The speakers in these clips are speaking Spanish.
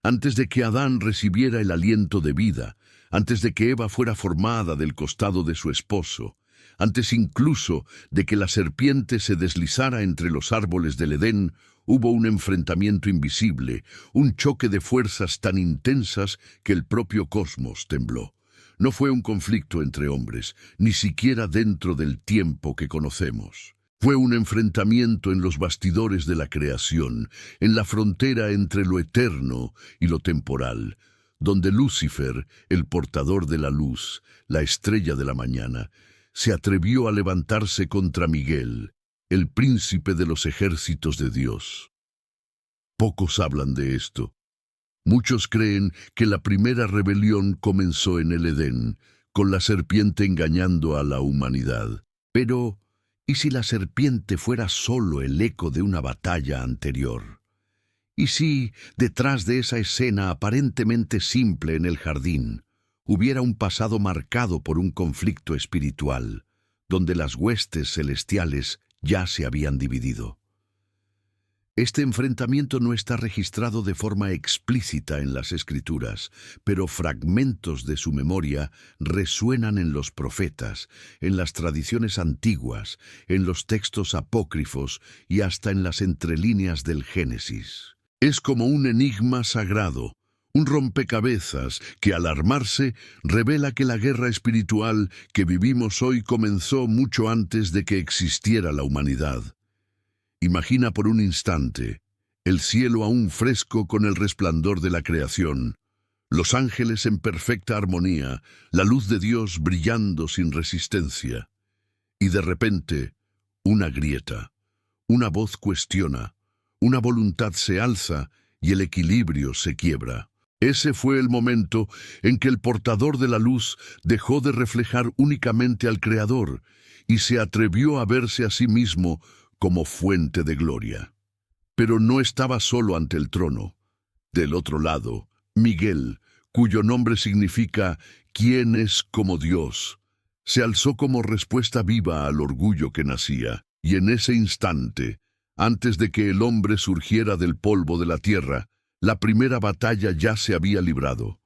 antes de que Adán recibiera el aliento de vida, antes de que Eva fuera formada del costado de su esposo, antes incluso de que la serpiente se deslizara entre los árboles del Edén, hubo un enfrentamiento invisible, un choque de fuerzas tan intensas que el propio cosmos tembló. No fue un conflicto entre hombres, ni siquiera dentro del tiempo que conocemos. Fue un enfrentamiento en los bastidores de la creación, en la frontera entre lo eterno y lo temporal, donde Lucifer, el portador de la luz, la estrella de la mañana, se atrevió a levantarse contra Miguel, el príncipe de los ejércitos de Dios. Pocos hablan de esto. Muchos creen que la primera rebelión comenzó en el Edén, con la serpiente engañando a la humanidad. Pero, ¿y si la serpiente fuera solo el eco de una batalla anterior? ¿Y si, detrás de esa escena aparentemente simple en el jardín, hubiera un pasado marcado por un conflicto espiritual, donde las huestes celestiales ya se habían dividido? Este enfrentamiento no está registrado de forma explícita en las Escrituras, pero fragmentos de su memoria resuenan en los profetas, en las tradiciones antiguas, en los textos apócrifos y hasta en las entrelíneas del Génesis. Es como un enigma sagrado, un rompecabezas que al armarse revela que la guerra espiritual que vivimos hoy comenzó mucho antes de que existiera la humanidad. Imagina por un instante el cielo aún fresco con el resplandor de la creación, los ángeles en perfecta armonía, la luz de Dios brillando sin resistencia. Y de repente, una grieta, una voz cuestiona, una voluntad se alza y el equilibrio se quiebra. Ese fue el momento en que el portador de la luz dejó de reflejar únicamente al Creador y se atrevió a verse a sí mismo como fuente de gloria. Pero no estaba solo ante el trono. Del otro lado, Miguel, cuyo nombre significa «¿Quién es como Dios?», se alzó como respuesta viva al orgullo que nacía, y en ese instante, antes de que el hombre surgiera del polvo de la tierra, la primera batalla ya se había librado.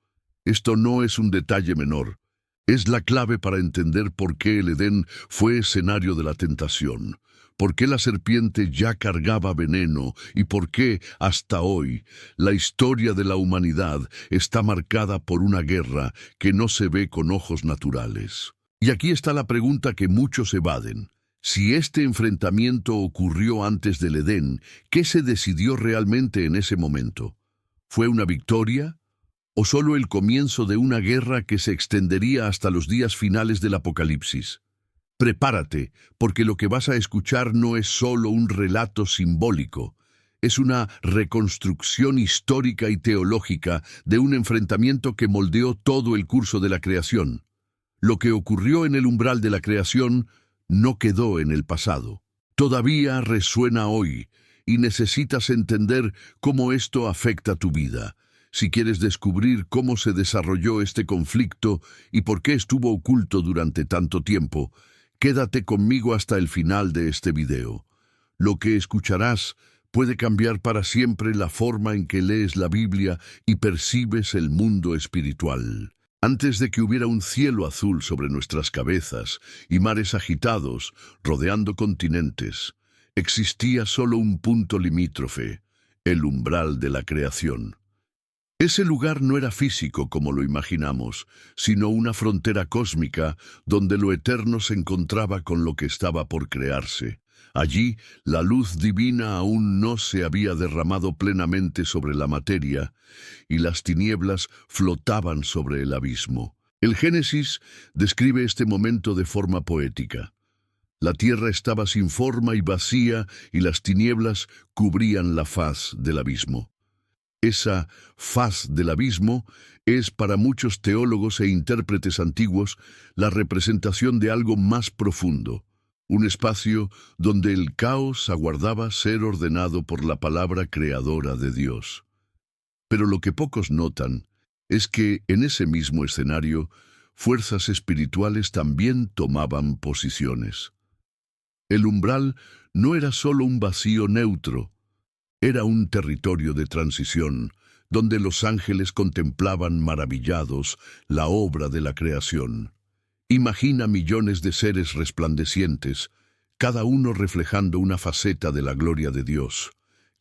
Esto no es un detalle menor. Es la clave para entender por qué el Edén fue escenario de la tentación, por qué la serpiente ya cargaba veneno y por qué, hasta hoy, la historia de la humanidad está marcada por una guerra que no se ve con ojos naturales. Y aquí está la pregunta que muchos evaden. Si este enfrentamiento ocurrió antes del Edén, ¿qué se decidió realmente en ese momento? ¿Fue una victoria? ¿O solo el comienzo de una guerra que se extendería hasta los días finales del Apocalipsis? Prepárate, porque lo que vas a escuchar no es solo un relato simbólico, es una reconstrucción histórica y teológica de un enfrentamiento que moldeó todo el curso de la creación. Lo que ocurrió en el umbral de la creación no quedó en el pasado. Todavía resuena hoy y necesitas entender cómo esto afecta tu vida. Si quieres descubrir cómo se desarrolló este conflicto y por qué estuvo oculto durante tanto tiempo, quédate conmigo hasta el final de este video. Lo que escucharás puede cambiar para siempre la forma en que lees la Biblia y percibes el mundo espiritual. Antes de que hubiera un cielo azul sobre nuestras cabezas y mares agitados rodeando continentes, existía solo un punto limítrofe, el umbral de la creación. Ese lugar no era físico como lo imaginamos, sino una frontera cósmica donde lo eterno se encontraba con lo que estaba por crearse. Allí, la luz divina aún no se había derramado plenamente sobre la materia, y las tinieblas flotaban sobre el abismo. El Génesis describe este momento de forma poética. La tierra estaba sin forma y vacía, y las tinieblas cubrían la faz del abismo. Esa faz del abismo es para muchos teólogos e intérpretes antiguos la representación de algo más profundo, un espacio donde el caos aguardaba ser ordenado por la palabra creadora de Dios. Pero lo que pocos notan es que en ese mismo escenario, fuerzas espirituales también tomaban posiciones. El umbral no era solo un vacío neutro, era un territorio de transición, donde los ángeles contemplaban maravillados la obra de la creación. Imagina millones de seres resplandecientes, cada uno reflejando una faceta de la gloria de Dios,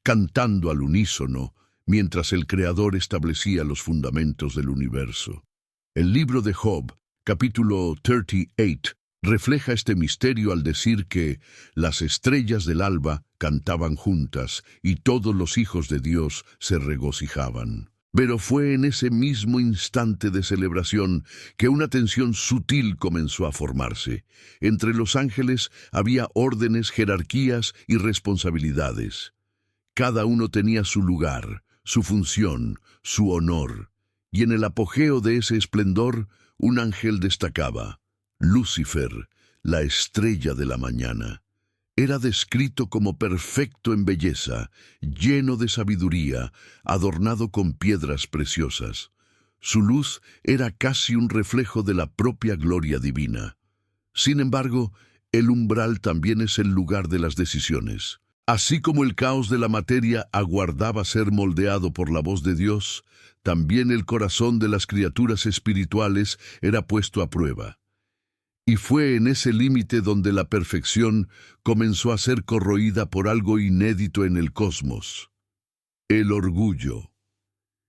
cantando al unísono mientras el Creador establecía los fundamentos del universo. El libro de Job, capítulo 38, refleja este misterio al decir que las estrellas del alba cantaban juntas y todos los hijos de Dios se regocijaban. Pero fue en ese mismo instante de celebración que una tensión sutil comenzó a formarse. Entre los ángeles había órdenes, jerarquías y responsabilidades. Cada uno tenía su lugar, su función, su honor. Y en el apogeo de ese esplendor, un ángel destacaba: Lucifer, la estrella de la mañana. Era descrito como perfecto en belleza, lleno de sabiduría, adornado con piedras preciosas. Su luz era casi un reflejo de la propia gloria divina. Sin embargo, el umbral también es el lugar de las decisiones. Así como el caos de la materia aguardaba ser moldeado por la voz de Dios, también el corazón de las criaturas espirituales era puesto a prueba. Y fue en ese límite donde la perfección comenzó a ser corroída por algo inédito en el cosmos: el orgullo.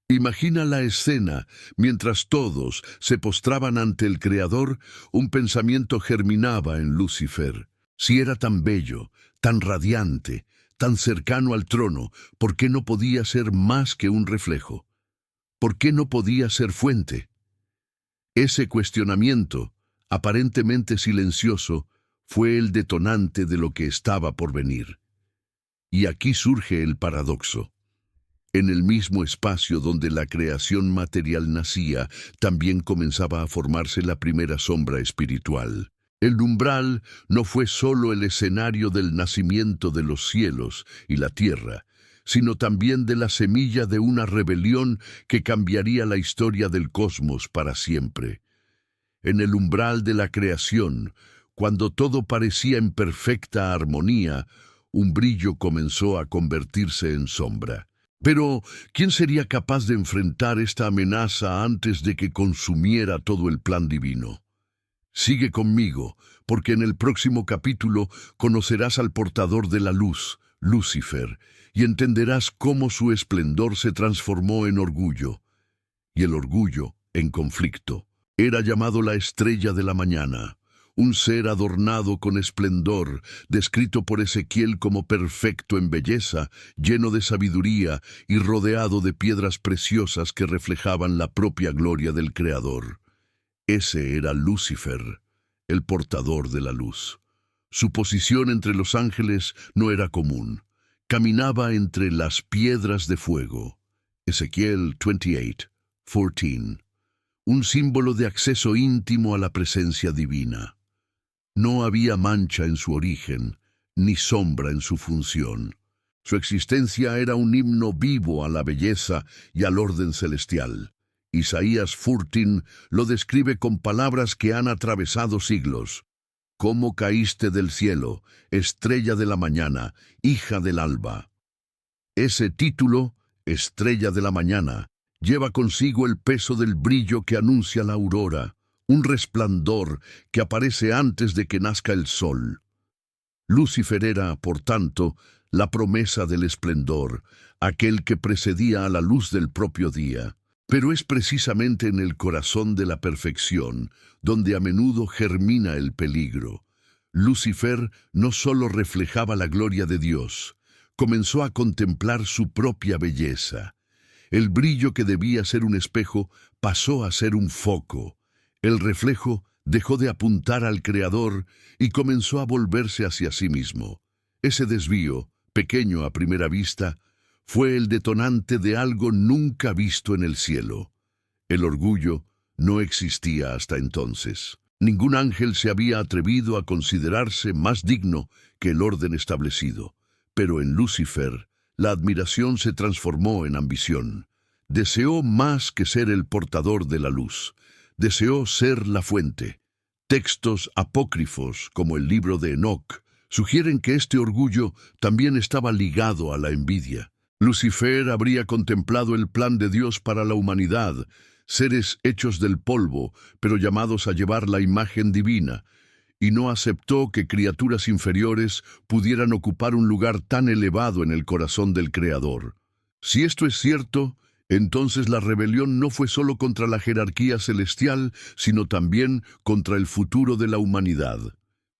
Imagina la escena. Mientras todos se postraban ante el Creador, un pensamiento germinaba en Lucifer. Si era tan bello, tan radiante, tan cercano al trono, ¿por qué no podía ser más que un reflejo? ¿Por qué no podía ser fuente? Ese cuestionamiento, aparentemente silencioso, fue el detonante de lo que estaba por venir. Y aquí surge el paradoxo. En el mismo espacio donde la creación material nacía, también comenzaba a formarse la primera sombra espiritual. El umbral no fue solo el escenario del nacimiento de los cielos y la tierra, sino también de la semilla de una rebelión que cambiaría la historia del cosmos para siempre. En el umbral de la creación, cuando todo parecía en perfecta armonía, un brillo comenzó a convertirse en sombra. Pero, ¿quién sería capaz de enfrentar esta amenaza antes de que consumiera todo el plan divino? Sigue conmigo, porque en el próximo capítulo conocerás al portador de la luz, Lucifer, y entenderás cómo su esplendor se transformó en orgullo, y el orgullo en conflicto. Era llamado la estrella de la mañana, un ser adornado con esplendor, descrito por Ezequiel como perfecto en belleza, lleno de sabiduría y rodeado de piedras preciosas que reflejaban la propia gloria del Creador. Ese era Lucifer, el portador de la luz. Su posición entre los ángeles no era común. Caminaba entre las piedras de fuego. Ezequiel 28:14. Un símbolo de acceso íntimo a la presencia divina. No había mancha en su origen, ni sombra en su función. Su existencia era un himno vivo a la belleza y al orden celestial. Isaías 14 lo describe con palabras que han atravesado siglos. «¿Cómo caíste del cielo, estrella de la mañana, hija del alba?» Ese título, Estrella de la Mañana, lleva consigo el peso del brillo que anuncia la aurora, un resplandor que aparece antes de que nazca el sol. Lucifer era, por tanto, la promesa del esplendor, aquel que precedía a la luz del propio día. Pero es precisamente en el corazón de la perfección donde a menudo germina el peligro. Lucifer no solo reflejaba la gloria de Dios, comenzó a contemplar su propia belleza. El brillo que debía ser un espejo pasó a ser un foco. El reflejo dejó de apuntar al Creador y comenzó a volverse hacia sí mismo. Ese desvío, pequeño a primera vista, fue el detonante de algo nunca visto en el cielo. El orgullo no existía hasta entonces. Ningún ángel se había atrevido a considerarse más digno que el orden establecido. Pero en Lucifer, la admiración se transformó en ambición. Deseó más que ser el portador de la luz. Deseó ser la fuente. Textos apócrifos, como el libro de Enoc, sugieren que este orgullo también estaba ligado a la envidia. Lucifer habría contemplado el plan de Dios para la humanidad, seres hechos del polvo, pero llamados a llevar la imagen divina, y no aceptó que criaturas inferiores pudieran ocupar un lugar tan elevado en el corazón del Creador. Si esto es cierto, entonces la rebelión no fue solo contra la jerarquía celestial, sino también contra el futuro de la humanidad.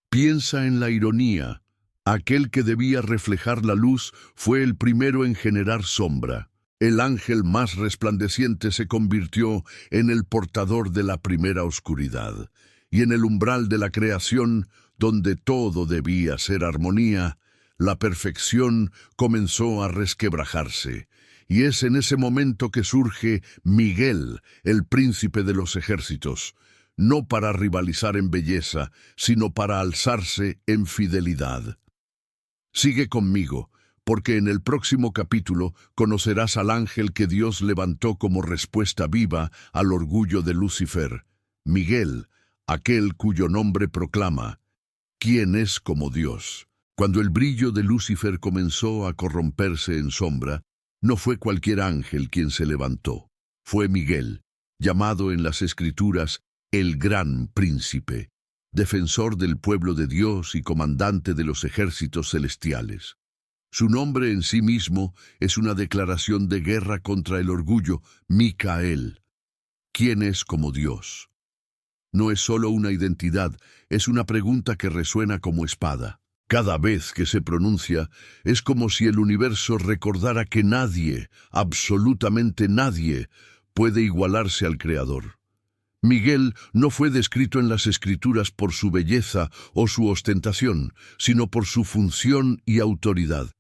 Piensa en la ironía. Aquel que debía reflejar la luz fue el primero en generar sombra. El ángel más resplandeciente se convirtió en el portador de la primera oscuridad. Y en el umbral de la creación, donde todo debía ser armonía, la perfección comenzó a resquebrajarse. Y es en ese momento que surge Miguel, el príncipe de los ejércitos, no para rivalizar en belleza, sino para alzarse en fidelidad. Sigue conmigo, porque en el próximo capítulo conocerás al ángel que Dios levantó como respuesta viva al orgullo de Lucifer, Miguel, aquel cuyo nombre proclama: ¿quién es como Dios? Cuando el brillo de Lucifer comenzó a corromperse en sombra, no fue cualquier ángel quien se levantó. Fue Miguel, llamado en las Escrituras el Gran Príncipe, defensor del pueblo de Dios y comandante de los ejércitos celestiales. Su nombre en sí mismo es una declaración de guerra contra el orgullo, Micael. ¿Quién es como Dios? No es solo una identidad, es una pregunta que resuena como espada. Cada vez que se pronuncia, es como si el universo recordara que nadie, absolutamente nadie, puede igualarse al Creador. Miguel no fue descrito en las Escrituras por su belleza o su ostentación, sino por su función y autoridad.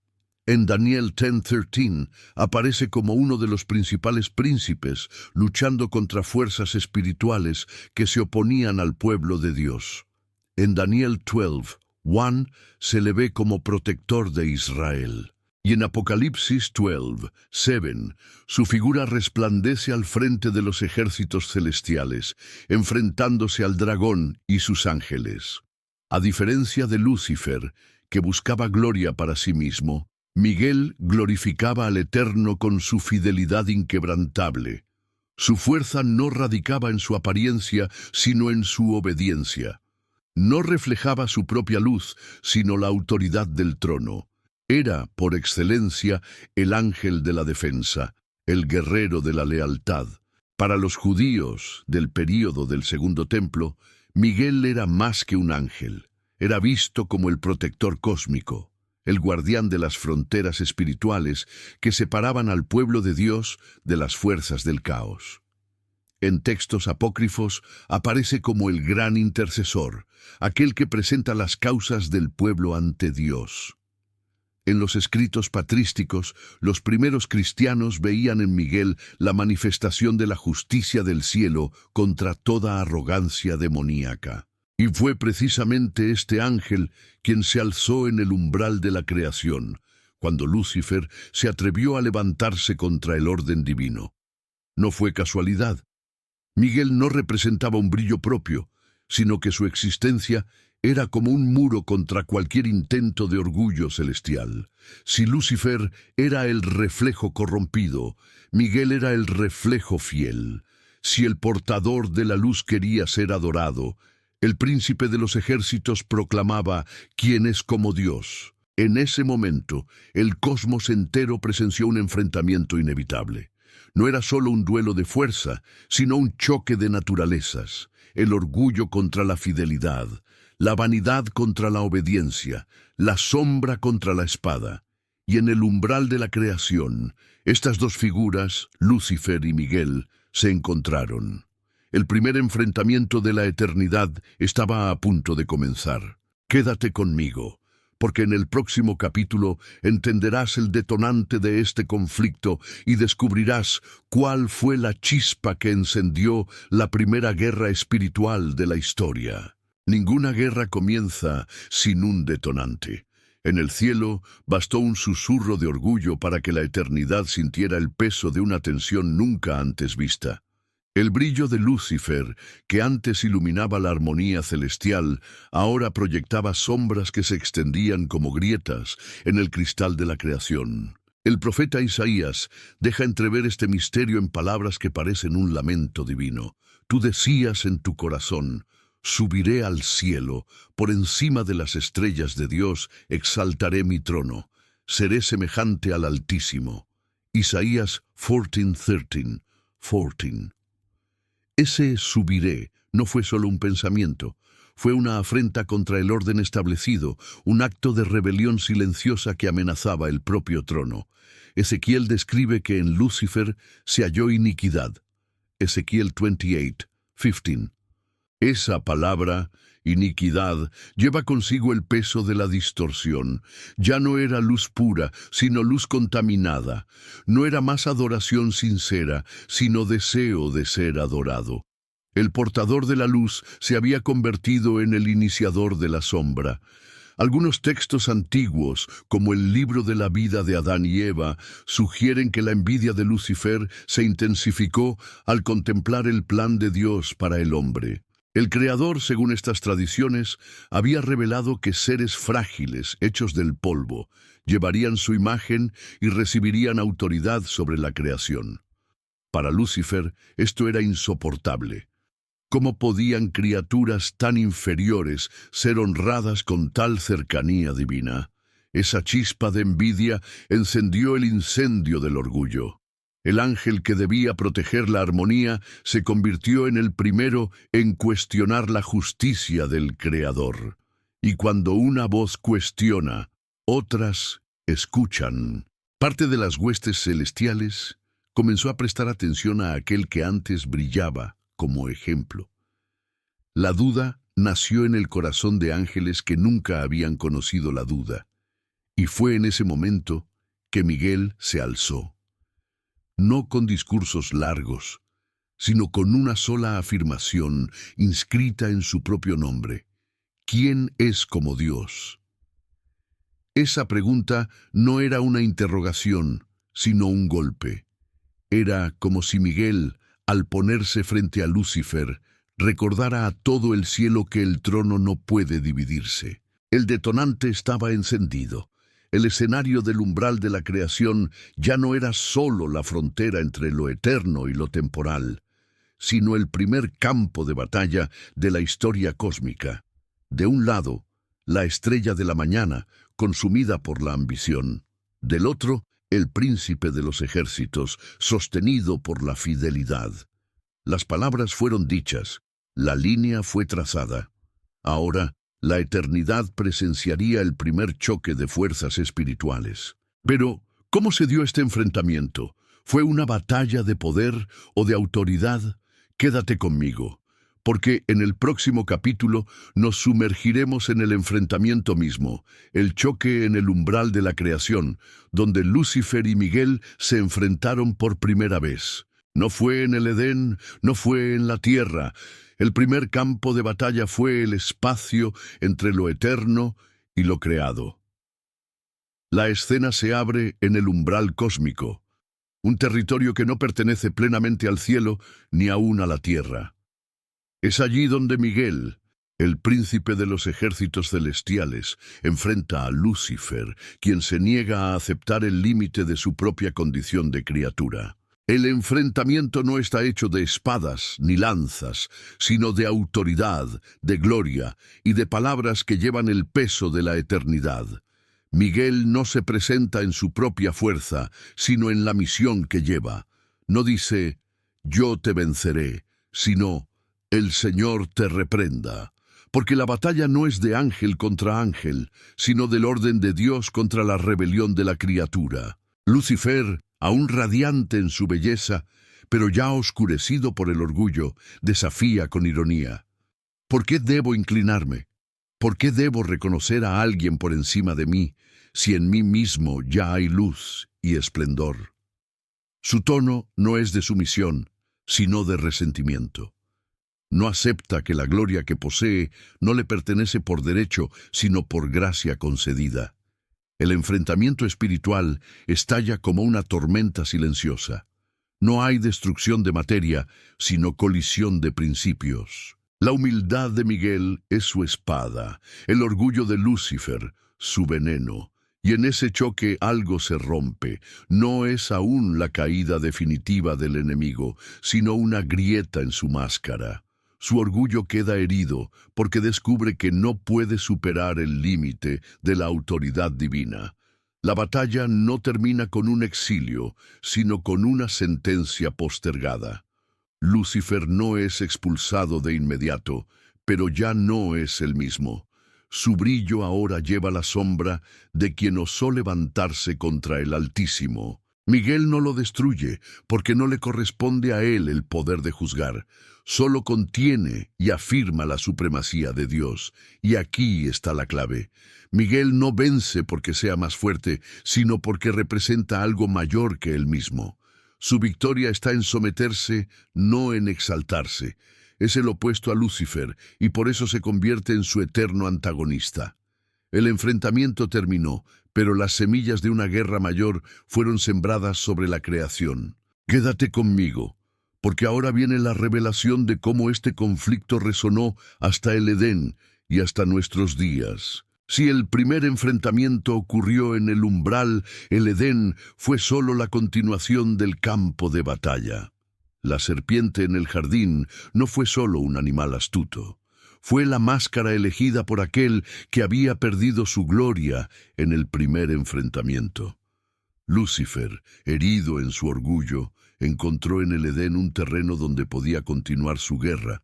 En Daniel 10:13 aparece como uno de los principales príncipes, luchando contra fuerzas espirituales que se oponían al pueblo de Dios. En Daniel 12:1 se le ve como protector de Israel. Y en Apocalipsis 12:7, su figura resplandece al frente de los ejércitos celestiales, enfrentándose al dragón y sus ángeles. A diferencia de Lucifer, que buscaba gloria para sí mismo, Miguel glorificaba al Eterno con su fidelidad inquebrantable. Su fuerza no radicaba en su apariencia, sino en su obediencia. No reflejaba su propia luz, sino la autoridad del trono. Era, por excelencia, el ángel de la defensa, el guerrero de la lealtad. Para los judíos del período del Segundo Templo, Miguel era más que un ángel. Era visto como el protector cósmico, el guardián de las fronteras espirituales que separaban al pueblo de Dios de las fuerzas del caos. En textos apócrifos aparece como el gran intercesor, aquel que presenta las causas del pueblo ante Dios. En los escritos patrísticos, los primeros cristianos veían en Miguel la manifestación de la justicia del cielo contra toda arrogancia demoníaca. Y fue precisamente este ángel quien se alzó en el umbral de la creación, cuando Lucifer se atrevió a levantarse contra el orden divino. No fue casualidad. Miguel no representaba un brillo propio, sino que su existencia era como un muro contra cualquier intento de orgullo celestial. Si Lucifer era el reflejo corrompido, Miguel era el reflejo fiel. Si el portador de la luz quería ser adorado, el príncipe de los ejércitos proclamaba: ¿quién es como Dios? En ese momento, el cosmos entero presenció un enfrentamiento inevitable. No era solo un duelo de fuerza, sino un choque de naturalezas, el orgullo contra la fidelidad, la vanidad contra la obediencia, la sombra contra la espada. Y en el umbral de la creación, estas dos figuras, Lucifer y Miguel, se encontraron. El primer enfrentamiento de la eternidad estaba a punto de comenzar. Quédate conmigo, porque en el próximo capítulo entenderás el detonante de este conflicto y descubrirás cuál fue la chispa que encendió la primera guerra espiritual de la historia. Ninguna guerra comienza sin un detonante. En el cielo bastó un susurro de orgullo para que la eternidad sintiera el peso de una tensión nunca antes vista. El brillo de Lucifer, que antes iluminaba la armonía celestial, ahora proyectaba sombras que se extendían como grietas en el cristal de la creación. El profeta Isaías deja entrever este misterio en palabras que parecen un lamento divino. Tú decías en tu corazón: subiré al cielo, por encima de las estrellas de Dios exaltaré mi trono, seré semejante al Altísimo. Isaías 14:13, 14. Ese subiré no fue solo un pensamiento, fue una afrenta contra el orden establecido, un acto de rebelión silenciosa que amenazaba el propio trono. Ezequiel describe que en Lucifer se halló iniquidad. Ezequiel 28:15. Esa palabra, iniquidad, lleva consigo el peso de la distorsión. Ya no era luz pura, sino luz contaminada. No era más adoración sincera, sino deseo de ser adorado. El portador de la luz se había convertido en el iniciador de la sombra. Algunos textos antiguos, como el libro de la vida de Adán y Eva, sugieren que la envidia de Lucifer se intensificó al contemplar el plan de Dios para el hombre. El Creador, según estas tradiciones, había revelado que seres frágiles, hechos del polvo, llevarían su imagen y recibirían autoridad sobre la creación. Para Lucifer, esto era insoportable. ¿Cómo podían criaturas tan inferiores ser honradas con tal cercanía divina? Esa chispa de envidia encendió el incendio del orgullo. El ángel que debía proteger la armonía se convirtió en el primero en cuestionar la justicia del Creador. Y cuando una voz cuestiona, otras escuchan. Parte de las huestes celestiales comenzó a prestar atención a aquel que antes brillaba como ejemplo. La duda nació en el corazón de ángeles que nunca habían conocido la duda, y fue en ese momento que Miguel se alzó. No con discursos largos, sino con una sola afirmación inscrita en su propio nombre: ¿quién es como Dios? Esa pregunta no era una interrogación, sino un golpe. Era como si Miguel, al ponerse frente a Lucifer, recordara a todo el cielo que el trono no puede dividirse. El detonante estaba encendido. El escenario del umbral de la creación ya no era solo la frontera entre lo eterno y lo temporal, sino el primer campo de batalla de la historia cósmica. De un lado, la estrella de la mañana, consumida por la ambición. Del otro, el príncipe de los ejércitos, sostenido por la fidelidad. Las palabras fueron dichas, la línea fue trazada. Ahora, la eternidad presenciaría el primer choque de fuerzas espirituales. Pero, ¿cómo se dio este enfrentamiento? ¿Fue una batalla de poder o de autoridad? Quédate conmigo, porque en el próximo capítulo nos sumergiremos en el enfrentamiento mismo, el choque en el umbral de la creación, donde Lucifer y Miguel se enfrentaron por primera vez. No fue en el Edén, no fue en la tierra. El primer campo de batalla fue el espacio entre lo eterno y lo creado. La escena se abre en el umbral cósmico, un territorio que no pertenece plenamente al cielo ni aún a la tierra. Es allí donde Miguel, el príncipe de los ejércitos celestiales, enfrenta a Lucifer, quien se niega a aceptar el límite de su propia condición de criatura. El enfrentamiento no está hecho de espadas ni lanzas, sino de autoridad, de gloria y de palabras que llevan el peso de la eternidad. Miguel no se presenta en su propia fuerza, sino en la misión que lleva. No dice, yo te venceré, sino, el Señor te reprenda. Porque la batalla no es de ángel contra ángel, sino del orden de Dios contra la rebelión de la criatura. Lucifer, aún radiante en su belleza, pero ya oscurecido por el orgullo, desafía con ironía. ¿Por qué debo inclinarme? ¿Por qué debo reconocer a alguien por encima de mí, si en mí mismo ya hay luz y esplendor? Su tono no es de sumisión, sino de resentimiento. No acepta que la gloria que posee no le pertenece por derecho, sino por gracia concedida. El enfrentamiento espiritual estalla como una tormenta silenciosa. No hay destrucción de materia, sino colisión de principios. La humildad de Miguel es su espada, el orgullo de Lucifer, su veneno, Y en ese choque algo se rompe. No es aún la caída definitiva del enemigo, sino una grieta en su máscara. Su orgullo queda herido porque descubre que no puede superar el límite de la autoridad divina. La batalla no termina con un exilio, sino con una sentencia postergada. Lucifer no es expulsado de inmediato, pero ya no es el mismo. Su brillo ahora lleva la sombra de quien osó levantarse contra el Altísimo. Miguel no lo destruye, porque no le corresponde a él el poder de juzgar. Solo contiene y afirma la supremacía de Dios. Y aquí está la clave. Miguel no vence porque sea más fuerte, sino porque representa algo mayor que él mismo. Su victoria está en someterse, no en exaltarse. Es el opuesto a Lucifer, y por eso se convierte en su eterno antagonista. El enfrentamiento terminó, pero las semillas de una guerra mayor fueron sembradas sobre la creación. Quédate conmigo, porque ahora viene la revelación de cómo este conflicto resonó hasta el Edén y hasta nuestros días. Si el primer enfrentamiento ocurrió en el umbral, el Edén fue solo la continuación del campo de batalla. La serpiente en el jardín no fue solo un animal astuto. Fue la máscara elegida por aquel que había perdido su gloria en el primer enfrentamiento. Lucifer, herido en su orgullo, encontró en el Edén un terreno donde podía continuar su guerra,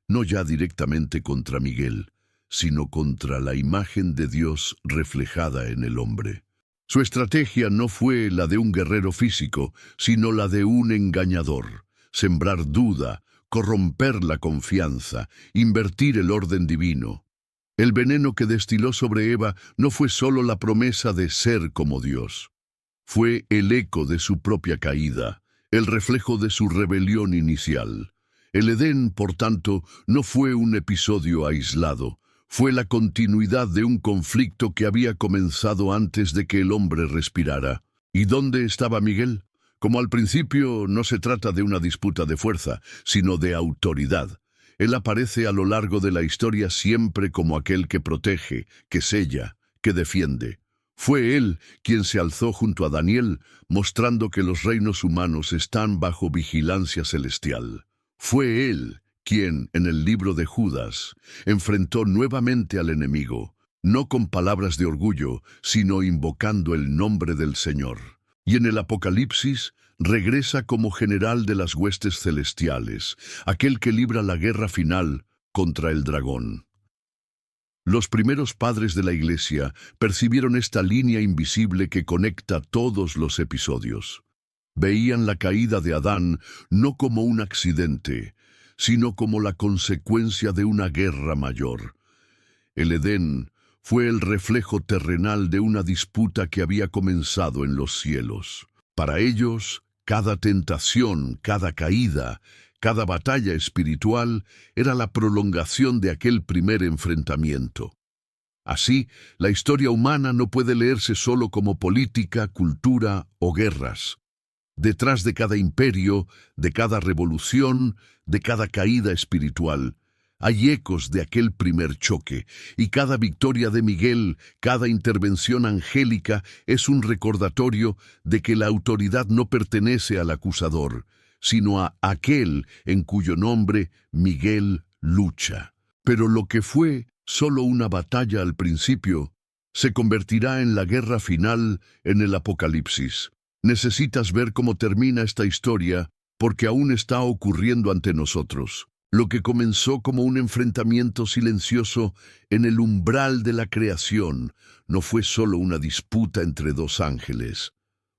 no ya directamente contra Miguel, sino contra la imagen de Dios reflejada en el hombre. Su estrategia no fue la de un guerrero físico, sino la de un engañador. Sembrar duda, corromper la confianza, invertir el orden divino. El veneno que destiló sobre Eva no fue solo la promesa de ser como Dios. Fue el eco de su propia caída, el reflejo de su rebelión inicial. El Edén, por tanto, no fue un episodio aislado. Fue la continuidad de un conflicto que había comenzado antes de que el hombre respirara. ¿Y dónde estaba Miguel? Como al principio no se trata de una disputa de fuerza, sino de autoridad. Él aparece a lo largo de la historia siempre como aquel que protege, que sella, que defiende. Fue él quien se alzó junto a Daniel, mostrando que los reinos humanos están bajo vigilancia celestial. Fue él quien, en el libro de Judas, enfrentó nuevamente al enemigo, no con palabras de orgullo, sino invocando el nombre del Señor. Y en el Apocalipsis, regresa como general de las huestes celestiales, aquel que libra la guerra final contra el dragón. Los primeros padres de la Iglesia percibieron esta línea invisible que conecta todos los episodios. Veían la caída de Adán no como un accidente, sino como la consecuencia de una guerra mayor. El Edén fue el reflejo terrenal de una disputa que había comenzado en los cielos. Para ellos, cada tentación, cada caída, cada batalla espiritual era la prolongación de aquel primer enfrentamiento. Así, la historia humana no puede leerse solo como política, cultura o guerras. Detrás de cada imperio, de cada revolución, de cada caída espiritual, hay ecos de aquel primer choque, y cada victoria de Miguel, cada intervención angélica es un recordatorio de que la autoridad no pertenece al acusador, sino a aquel en cuyo nombre Miguel lucha. Pero lo que fue solo una batalla al principio, se convertirá en la guerra final en el Apocalipsis. Necesitas ver cómo termina esta historia porque aún está ocurriendo ante nosotros. Lo que comenzó como un enfrentamiento silencioso en el umbral de la creación no fue solo una disputa entre dos ángeles.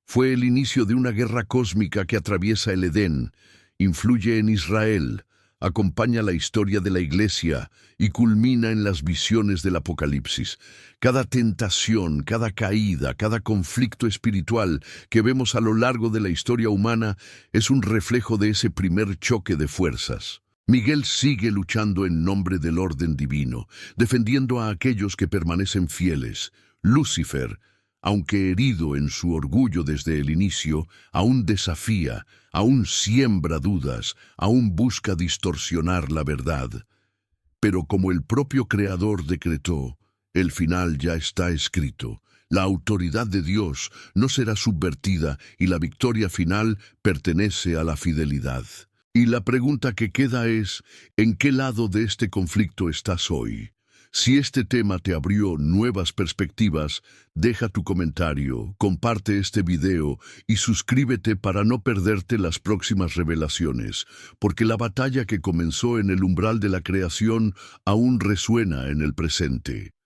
Fue el inicio de una guerra cósmica que atraviesa el Edén, influye en Israel, acompaña la historia de la Iglesia y culmina en las visiones del Apocalipsis. Cada tentación, cada caída, cada conflicto espiritual que vemos a lo largo de la historia humana es un reflejo de ese primer choque de fuerzas. Miguel sigue luchando en nombre del orden divino, defendiendo a aquellos que permanecen fieles. Lucifer, aunque herido en su orgullo desde el inicio, aún desafía, aún siembra dudas, aún busca distorsionar la verdad. Pero como el propio Creador decretó, el final ya está escrito. La autoridad de Dios no será subvertida y la victoria final pertenece a la fidelidad. Y la pregunta que queda es, ¿en qué lado de este conflicto estás hoy? Si este tema te abrió nuevas perspectivas, deja tu comentario, comparte este video y suscríbete para no perderte las próximas revelaciones, porque la batalla que comenzó en el umbral de la creación aún resuena en el presente.